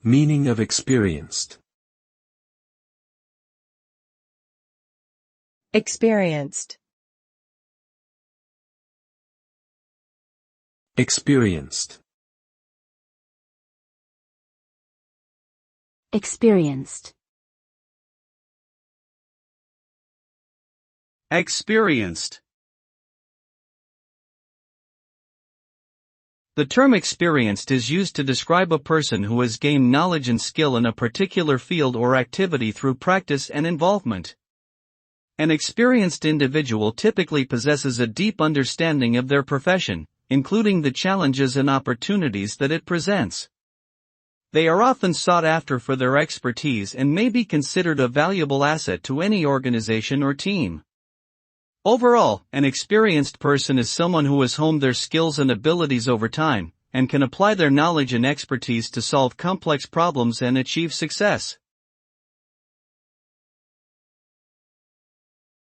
Meaning of experienced. Experienced. Experienced. Experienced. Experienced. The term experienced is used to describe a person who has gained knowledge and skill in a particular field or activity through practice and involvement. An experienced individual typically possesses a deep understanding of their profession, including the challenges and opportunities that it presents. They are often sought after for their expertise and may be considered a valuable asset to any organization or team. Overall, an experienced person is someone who has honed their skills and abilities over time, and can apply their knowledge and expertise to solve complex problems and achieve success.